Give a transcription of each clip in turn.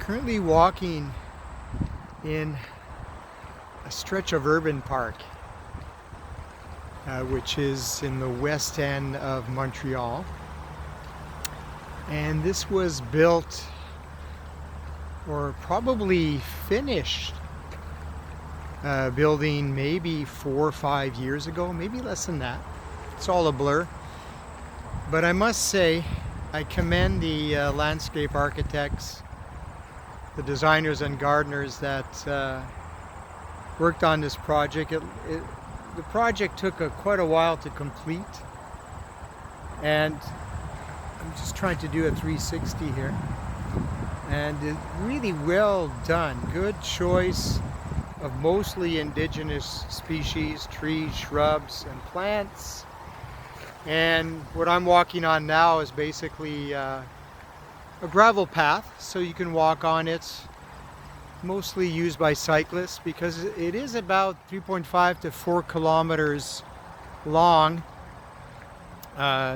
currently walking in a stretch of urban park, which is in the west end of Montreal. And this was built, or probably finished, building maybe 4 or 5 years ago, maybe less than that. It's all a blur. But I must say, I commend the landscape architects, the designers and gardeners that worked on this project. The project took quite a while to complete, and I'm just trying to do a 360 here, and it really well done. Good choice of mostly indigenous species, trees, shrubs, and plants. And what I'm walking on now is basically a gravel path, so you can walk on it. Mostly used by cyclists because it is about 3.5 to 4 kilometers long,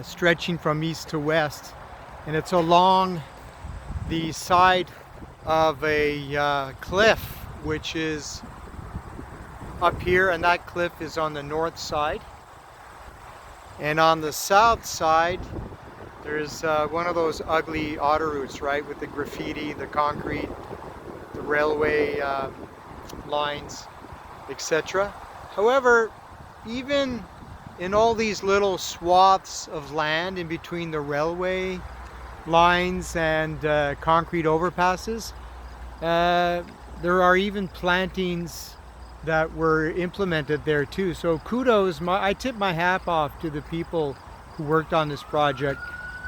stretching from east to west, and it's along the side of a cliff, which is up here, and that cliff is on the north side. And on the south side, there's one of those ugly autoroutes, right, with the graffiti, the concrete, the railway lines, etc. However, even in all these little swaths of land in between the railway lines and concrete overpasses, there are even plantings that were implemented there too. So kudos, I tip my hat off to the people who worked on this project,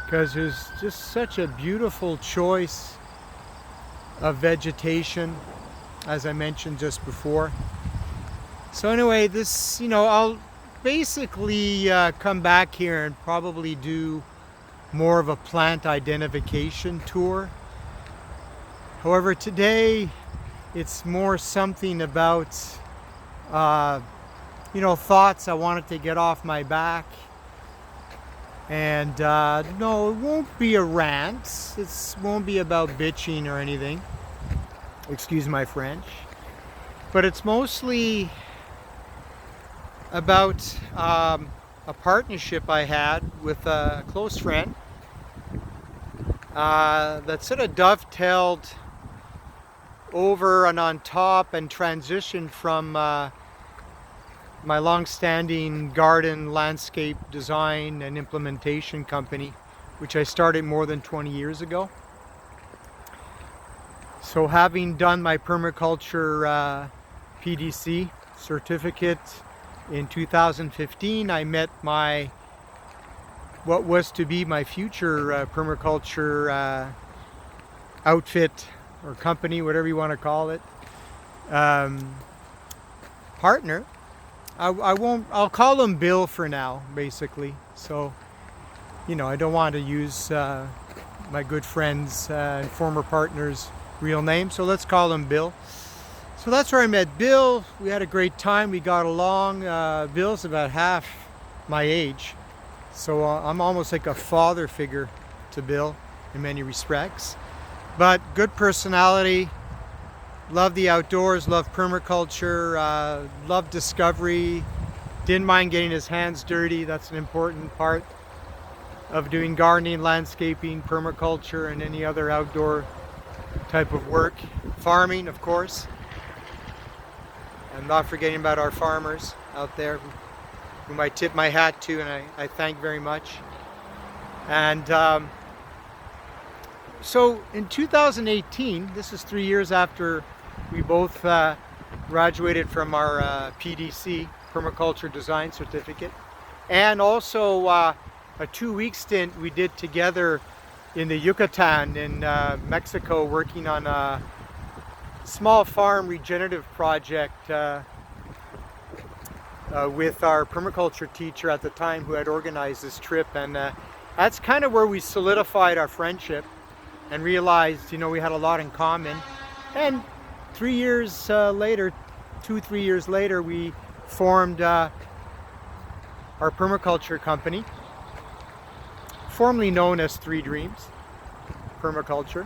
because there's just such a beautiful choice of vegetation, as I mentioned just before. So anyway, this, I'll basically come back here and probably do more of a plant identification tour. However, today it's more something about thoughts I wanted to get off my back. And no, it won't be a rant. It won't be about bitching or anything. Excuse my French. But it's mostly about a partnership I had with a close friend that sort of dovetailed over and on top and transitioned from my long-standing garden landscape design and implementation company, which I started more than 20 years ago. So having done my permaculture PDC certificate in 2015, I met what was to be my future permaculture outfit or company, whatever you want to call it, partner. I'll call him Bill for now, basically. So, I don't want to use my good friend's and former partner's real name, so let's call him Bill. So that's where I met Bill. We had a great time. We got along. Bill's about half my age, so I'm almost like a father figure to Bill in many respects. But good personality. Love the outdoors, love permaculture, love discovery, didn't mind getting his hands dirty. That's an important part of doing gardening, landscaping, permaculture, and any other outdoor type of work. Farming, of course. I'm not forgetting about our farmers out there whom I tip my hat to, and I thank very much. And so in 2018, this is 3 years after we both graduated from our PDC, Permaculture Design Certificate, and also a 2-week stint we did together in the Yucatan in Mexico, working on a small farm regenerative project with our permaculture teacher at the time, who had organized this trip. And that's kind of where we solidified our friendship and realized, we had a lot in common. And 3 years later, 2-3 years later, we formed our permaculture company, formerly known as 3 Dreams Permaculture.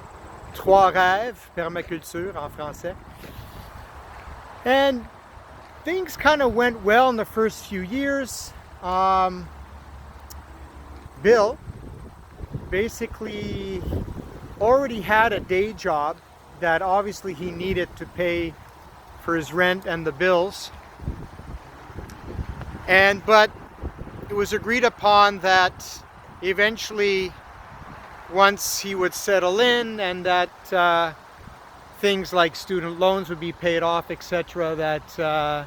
Trois Rêves, Permaculture en français. And things kind of went well in the first few years. Bill basically already had a day job that obviously he needed to pay for his rent and the bills. But it was agreed upon that eventually, once he would settle in and that things like student loans would be paid off, etc., that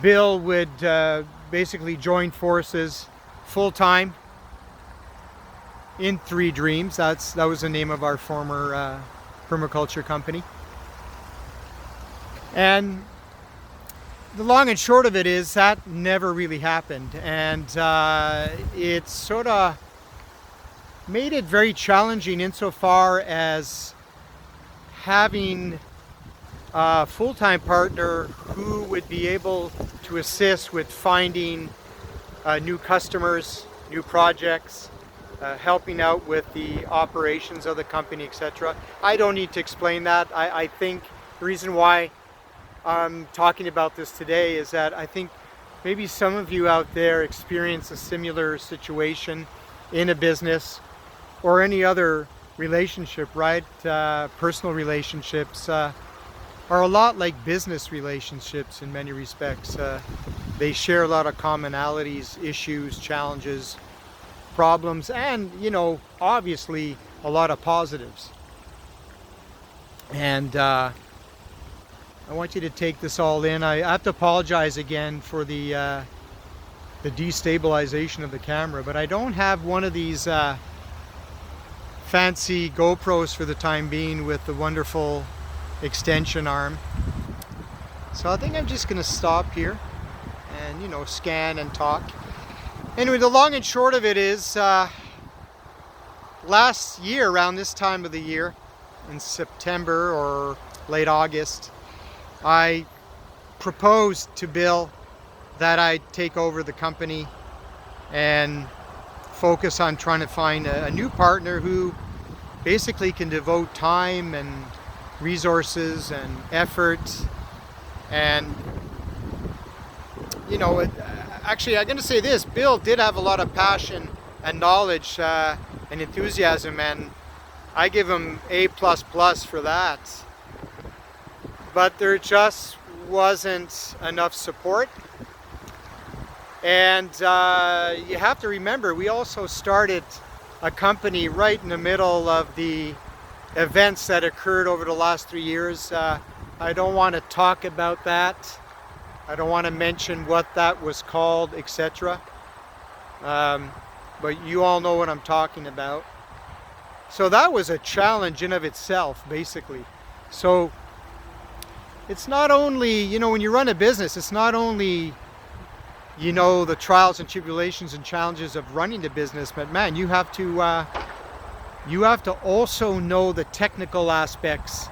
Bill would basically join forces full-time in Three Dreams. That was the name of our former permaculture company. And the long and short of it is that never really happened, and it sort of made it very challenging insofar as having a full-time partner who would be able to assist with finding new customers, new projects, helping out with the operations of the company, etc. I don't need to explain that. I think the reason why I'm talking about this today is that I think maybe some of you out there experience a similar situation in a business or any other relationship, right? Personal relationships are a lot like business relationships in many respects. They share a lot of commonalities, issues, challenges, problems, and, you know, obviously a lot of positives. And I want you to take this all in. I have to apologize again for the destabilization of the camera, but I don't have one of these fancy GoPros for the time being with the wonderful extension arm. So I think I'm just going to stop here and, you know, scan and talk. Anyway, the long and short of it is last year around this time of the year, in September or late August, I proposed to Bill that I take over the company and focus on trying to find a new partner who basically can devote time and resources and effort. And, you know, actually, I'm going to say this: Bill did have a lot of passion and knowledge and enthusiasm, and I give him A++ for that. But there just wasn't enough support. And you have to remember, we also started a company right in the middle of the events that occurred over the last 3 years. I don't want to talk about that. I don't want to mention what that was called, etc. But you all know what I'm talking about. So that was a challenge in of itself, basically. So it's not only, you know, when you run a business, it's not only, you know, the trials and tribulations and challenges of running the business, but man, you have to also know the technical aspects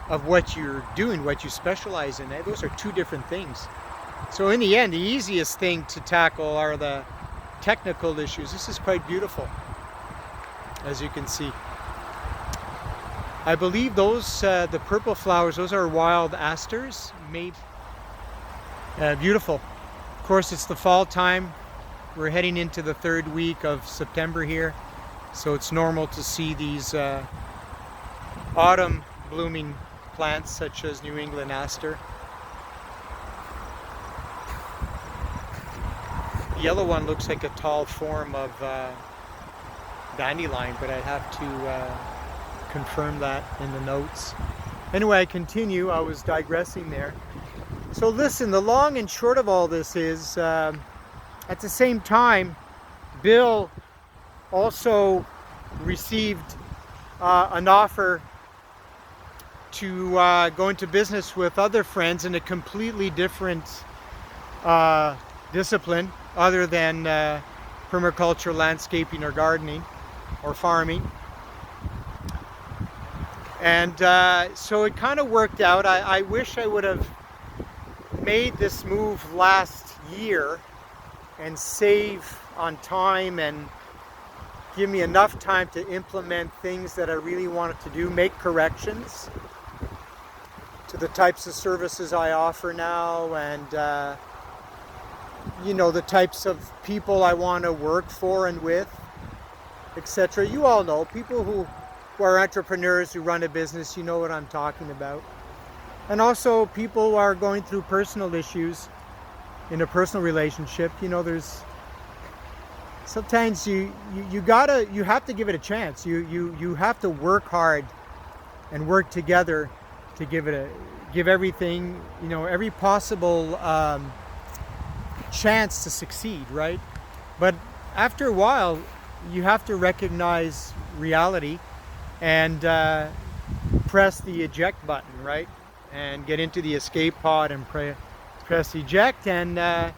of what you're doing, what you specialize in. Those are two different things. So in the end, the easiest thing to tackle are the technical issues. This is quite beautiful, as you can see. I believe those, the purple flowers, those are wild asters, made beautiful. Of course, it's the fall time. We're heading into the third week of September here, so it's normal to see these autumn blooming plants such as New England aster. The yellow one looks like a tall form of dandelion, but I'd have to confirm that in the notes. Anyway, I continue. I was digressing there. So listen, the long and short of all this is, at the same time, Bill also received an offer to go into business with other friends in a completely different discipline other than permaculture, landscaping, or gardening, or farming. And so it kind of worked out. I wish I would have made this move last year and save on time and give me enough time to implement things that I really wanted to do, make corrections to the types of services I offer now, and you know, the types of people I want to work for and with, etc. You all know, people who are entrepreneurs who run a business, you know what I'm talking about. And also people who are going through personal issues in a personal relationship. You know, there's sometimes you have to give it a chance. You have to work hard and work together to give everything, you know, every possible chance to succeed, right? But after a while, you have to recognize reality and press the eject button, right? And get into the escape pod and press eject, and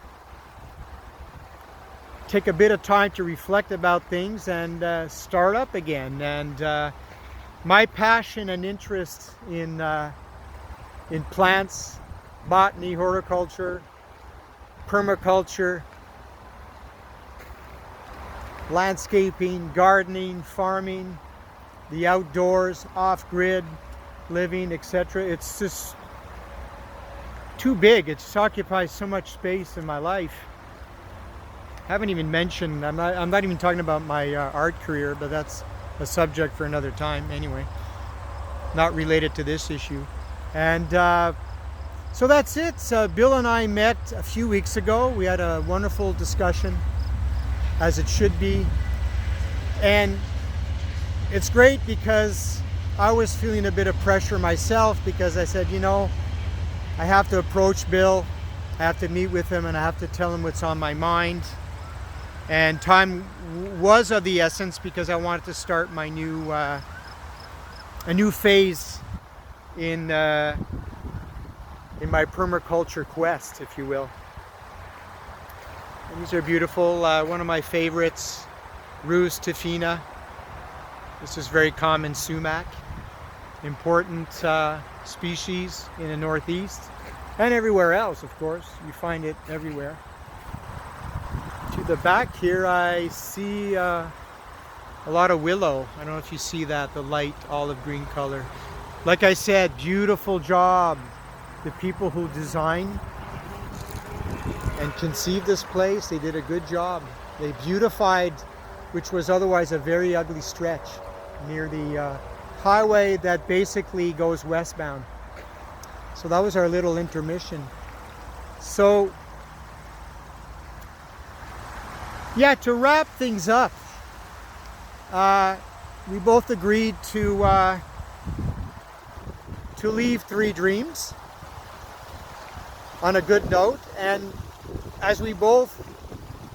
take a bit of time to reflect about things and start up again. And my passion and interest in plants, botany, horticulture, permaculture, landscaping, gardening, farming, the outdoors, off-grid living, etc. It's just too big. It just occupies so much space in my life. I haven't even mentioned, I'm not even talking about my art career, but that's a subject for another time anyway, not related to this issue. And so that's it. Bill and I met a few weeks ago. We had a wonderful discussion, as it should be. And it's great because I was feeling a bit of pressure myself, because I said, you know, I have to approach Bill, I have to meet with him, and I have to tell him what's on my mind. And time was of the essence because I wanted to start my new a new phase in my permaculture quest, if you will. And these are beautiful. One of my favorites, Rus tifina. This is very common sumac, important species in the Northeast and everywhere else, of course. You find it everywhere. To the back here, I see a lot of willow. I don't know if you see that, the light olive green color. Like I said, beautiful job. The people who designed and conceived this place, they did a good job. They beautified, which was otherwise a very ugly stretch near the highway that basically goes westbound. So that was our little intermission. So yeah, to wrap things up, we both agreed to leave 3 dreams on a good note. And as we both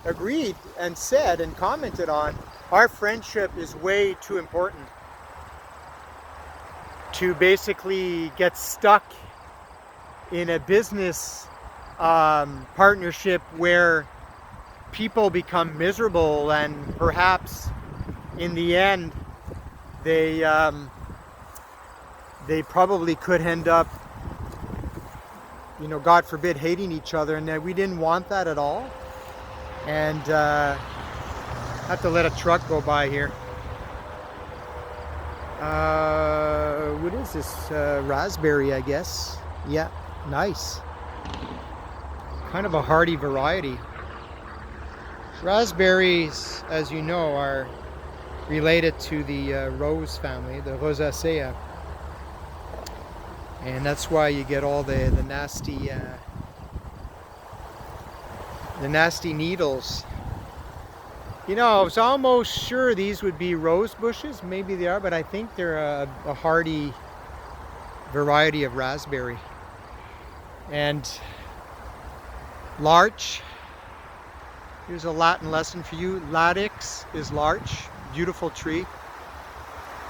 agreed and said and commented on, our friendship is way too important to basically get stuck in a business partnership where people become miserable, and perhaps in the end they probably could end up, you know, God forbid, hating each other. And we didn't want that at all. And I have to let a truck go by here. What is this? Raspberry, I guess. Yeah, nice. Kind of a hardy variety. Raspberries, as you know, are related to the rose family, the Rosacea. And that's why you get all the nasty needles. You know, I was almost sure these would be rose bushes. Maybe they are, but I think they're a hardy variety of raspberry. And larch. Here's a Latin lesson for you. Ladix is larch. Beautiful tree.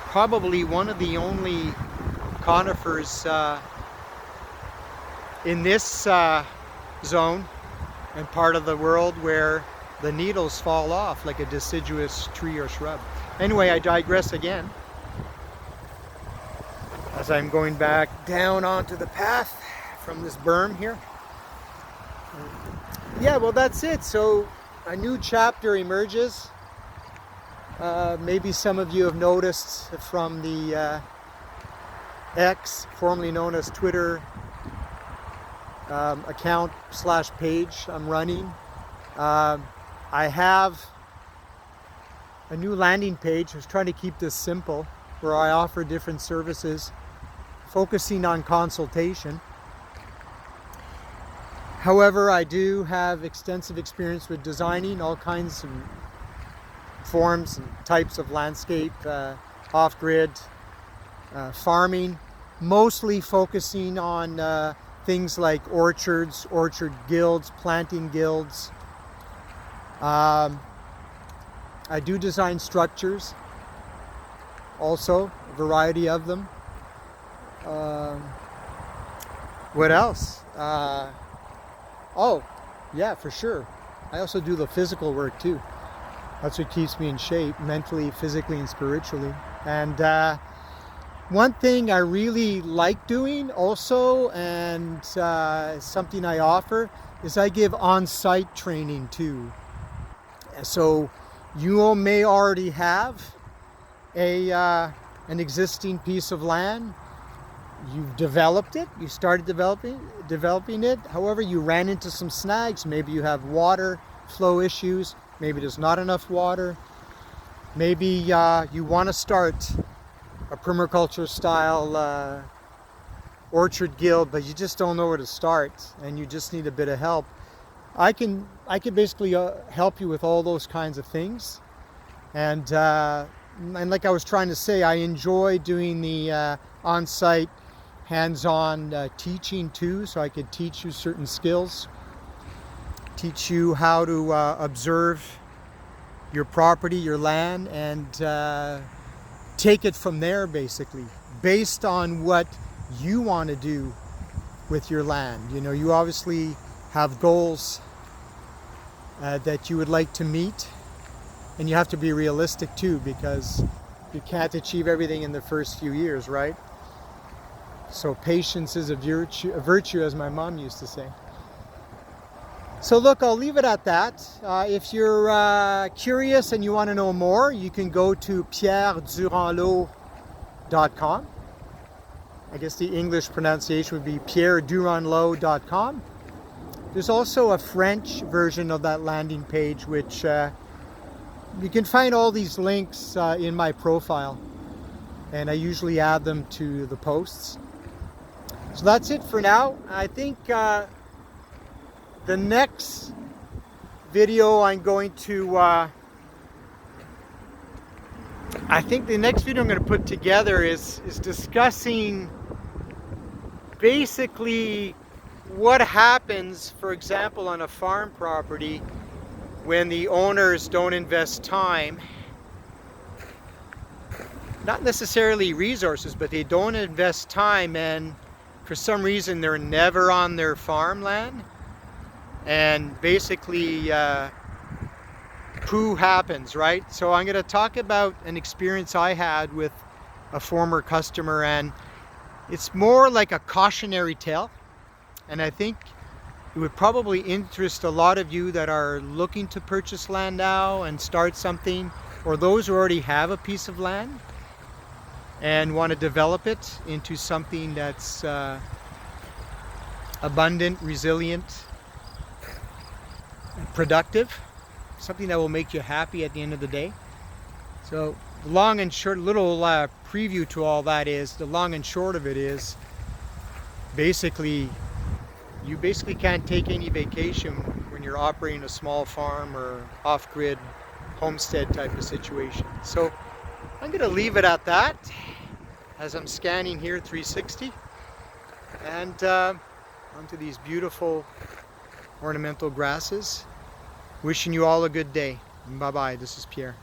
Probably one of the only conifers in this zone and part of the world where the needles fall off like a deciduous tree or shrub. Anyway, I digress again as I'm going back down onto the path from this berm here. Yeah, well, that's it. So a new chapter emerges. Maybe some of you have noticed from the X, formerly known as Twitter, account / page I'm running. I have a new landing page. I was trying to keep this simple, where I offer different services focusing on consultation. However, I do have extensive experience with designing all kinds of forms and types of landscape, off-grid, farming, mostly focusing on things like orchards, orchard guilds, planting guilds. I do design structures, also, a variety of them. What else? Oh, yeah, for sure. I also do the physical work too. That's what keeps me in shape, mentally, physically, and spiritually. And one thing I really like doing also, and something I offer, is I give on-site training too. So you may already have an existing piece of land. You've developed it, you started developing it. However, you ran into some snags. Maybe you have water flow issues. Maybe there's not enough water. Maybe you want to start a permaculture style orchard guild, but you just don't know where to start and you just need a bit of help. I can basically help you with all those kinds of things. And like I was trying to say, I enjoy doing the on-site hands-on teaching too, so I could teach you certain skills, teach you how to observe your property, your land, and take it from there, basically, based on what you want to do with your land. You know, you obviously have goals that you would like to meet, and you have to be realistic too, because you can't achieve everything in the first few years, right? So patience is a virtue, as my mom used to say. So look, I'll leave it at that. If you're curious and you want to know more, you can go to pierredurandlot.com. I guess the English pronunciation would be pierredurandlot.com. There's also a French version of that landing page, which you can find all these links in my profile, and I usually add them to the posts. So that's it for now. I think the next video I'm going to put together is discussing basically what happens, for example, on a farm property when the owners don't invest time, not necessarily resources, but they don't invest time, and for some reason they're never on their farmland, and basically poo happens, right? So I'm going to talk about an experience I had with a former customer, and it's more like a cautionary tale, and I think it would probably interest a lot of you that are looking to purchase land now and start something, or those who already have a piece of land and want to develop it into something that's abundant, resilient, productive, something that will make you happy at the end of the day. So the long and short, little preview to all that is, the long and short of it is, basically, you basically can't take any vacation when you're operating a small farm or off-grid homestead type of situation. So I'm going to leave it at that as I'm scanning here 360 and onto these beautiful ornamental grasses. Wishing you all a good day. Bye-bye. This is Pierre.